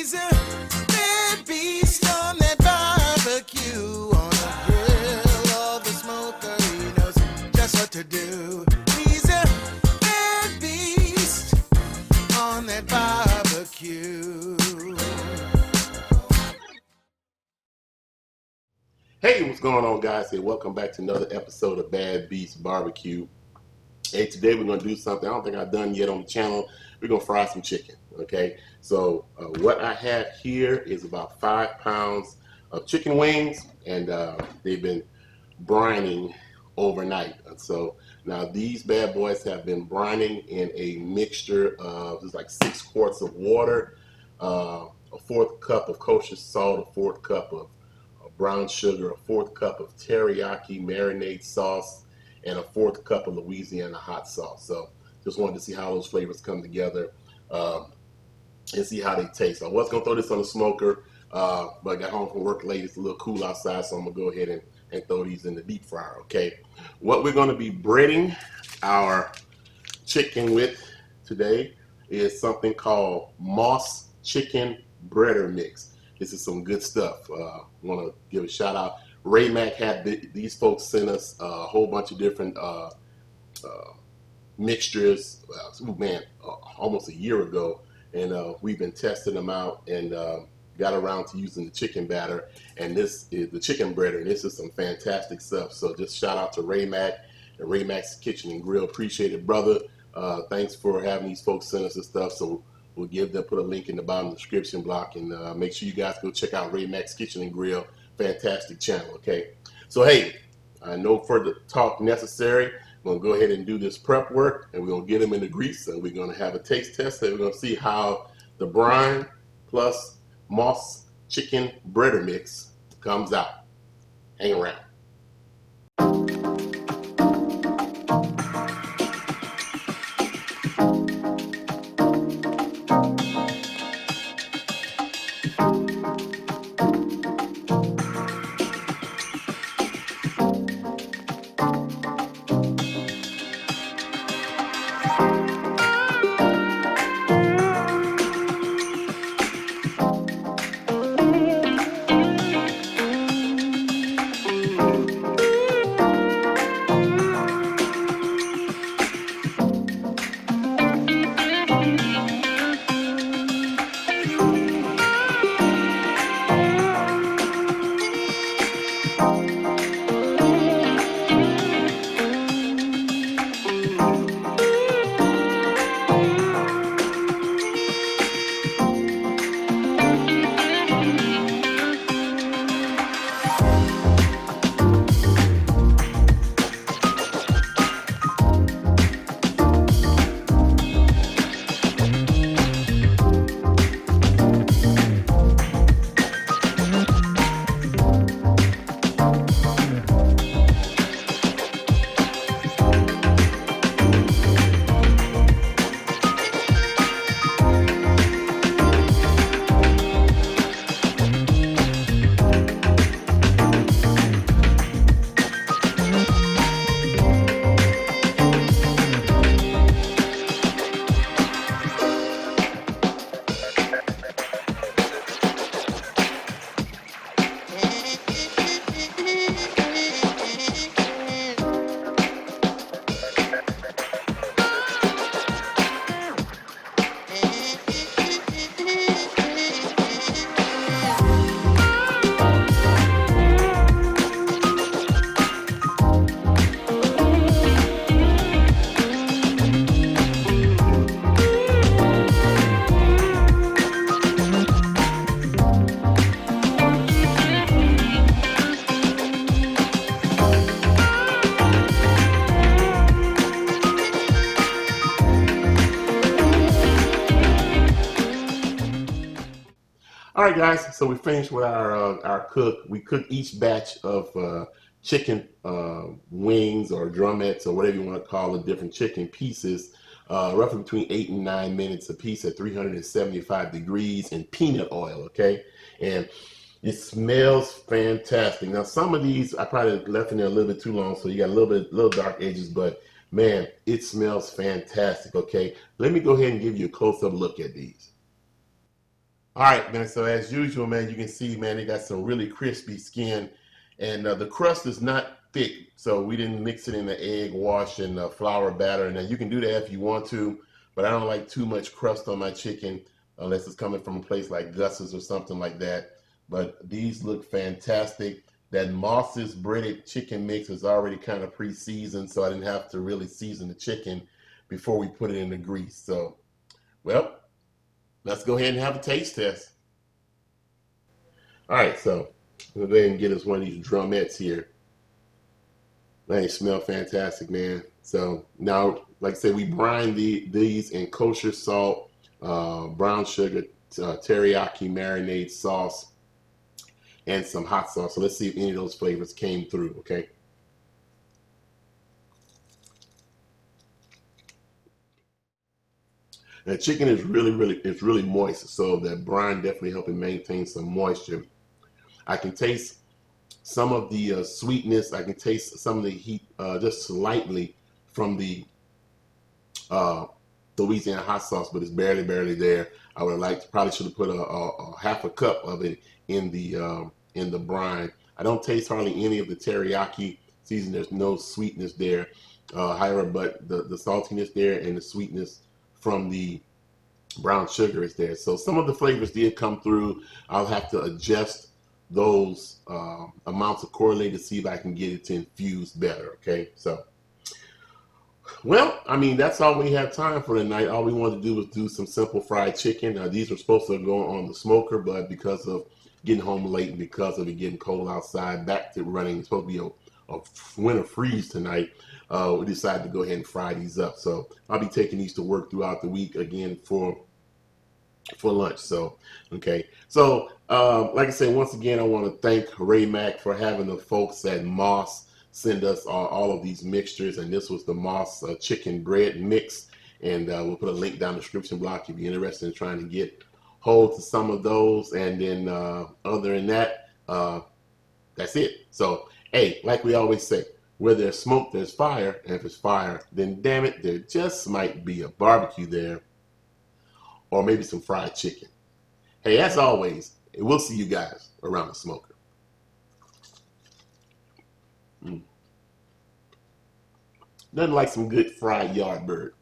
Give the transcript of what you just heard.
He's a bad beast on that barbecue, on the grill or the smoker. He knows just what to do. He's a bad beast on that barbecue. Hey, what's going on, guys? Hey, welcome back to another episode of Bad Beast Barbecue. Hey, today we're going to do something I don't think I've done yet on the channel. We're going to fry some chicken, okay? So what I have here is about 5 pounds of chicken wings, and they've been brining overnight. So now these bad boys have been brining in a mixture of just like 6 quarts of water, a 1/4 cup of kosher salt, a 1/4 cup of brown sugar, a 1/4 cup of teriyaki marinade sauce, and a 1/4 cup of Louisiana hot sauce. So just wanted to see how those flavors come together and see how they taste. I was going to throw this on the smoker, but I got home from work late. It's a little cool outside, so I'm going to go ahead and throw these in the deep fryer, okay? What we're going to be breading our chicken with today is something called Moss Chicken Breader Mix. This is some good stuff. I want to give a shout out. Ray Mac had these folks sent us a whole bunch of different mixtures. Almost a year ago, and we've been testing them out and got around to using the chicken batter. And this is the chicken breader, and this is some fantastic stuff. So just shout out to Ray Mac and Ray Mac's Kitchen and Grill. Appreciate it, brother. Thanks for having these folks send us this stuff. So we'll put a link in the bottom of the description block, and make sure you guys go check out Ray Mac's Kitchen and Grill. Fantastic channel, okay? So hey, no further talk necessary. We're gonna go ahead and do this prep work, and we're gonna get them in the grease, and we're gonna have a taste test, and we're gonna see how the brine plus Moss chicken breader mix comes out. Hang around. All right, guys, so we finished with our cook. We cooked each batch of chicken wings or drummettes or whatever you want to call it, different chicken pieces, roughly between 8 and 9 minutes a piece at 375 degrees in peanut oil, okay? And it smells fantastic. Now, some of these I probably left in there a little bit too long, so you got a little dark edges, but man, it smells fantastic, okay? Let me go ahead and give you a close-up look at these. All right, man. So as usual, man, you can see, man, they got some really crispy skin, and the crust is not thick. So we didn't mix it in the egg wash and flour batter. Now you can do that if you want to, but I don't like too much crust on my chicken unless it's coming from a place like Gus's or something like that. But these look fantastic. That Moss's breaded chicken mix is already kind of pre-seasoned, so I didn't have to really season the chicken before we put it in the grease. So, well, let's go ahead and have a taste test. All right, so we'll go ahead and get us one of these drummettes here. They smell fantastic, man. So now, like I said, we brine these in kosher salt, brown sugar, teriyaki marinade sauce, and some hot sauce. So let's see if any of those flavors came through, okay? The chicken is really moist, so that brine definitely helping maintain some moisture. I can taste some of the sweetness. I can taste some of the heat just slightly from the uh, Louisiana hot sauce, but it's barely there. I would have liked, probably should have put a half a cup of it in the brine. I don't taste hardly any of the teriyaki season. There's no sweetness there. However, but the saltiness there and the sweetness from the brown sugar is there. So some of the flavors did come through. I'll have to adjust those amounts accordingly to see if I can get it to infuse better. Okay, so well, I mean that's all we have time for tonight. All we wanted to do was do some simple fried chicken. These were supposed to go on the smoker, but because of getting home late and because of it getting cold outside, back to running. It's supposed to be a winter freeze tonight. We decided to go ahead and fry these up. So I'll be taking these to work throughout the week again for lunch. So, okay. So, like I said, once again, I want to thank Ray Mac for having the folks at Moss send us all of these mixtures. And this was the Moss chicken bread mix. And we'll put a link down in the description block if you're interested in trying to get hold to some of those. And then other than that, that's it. So, hey, like we always say, where there's smoke, there's fire. And if it's fire, then damn it, there just might be a barbecue there or maybe some fried chicken. Hey, as always, we'll see you guys around the smoker. Mm. Nothing like some good fried yard bird.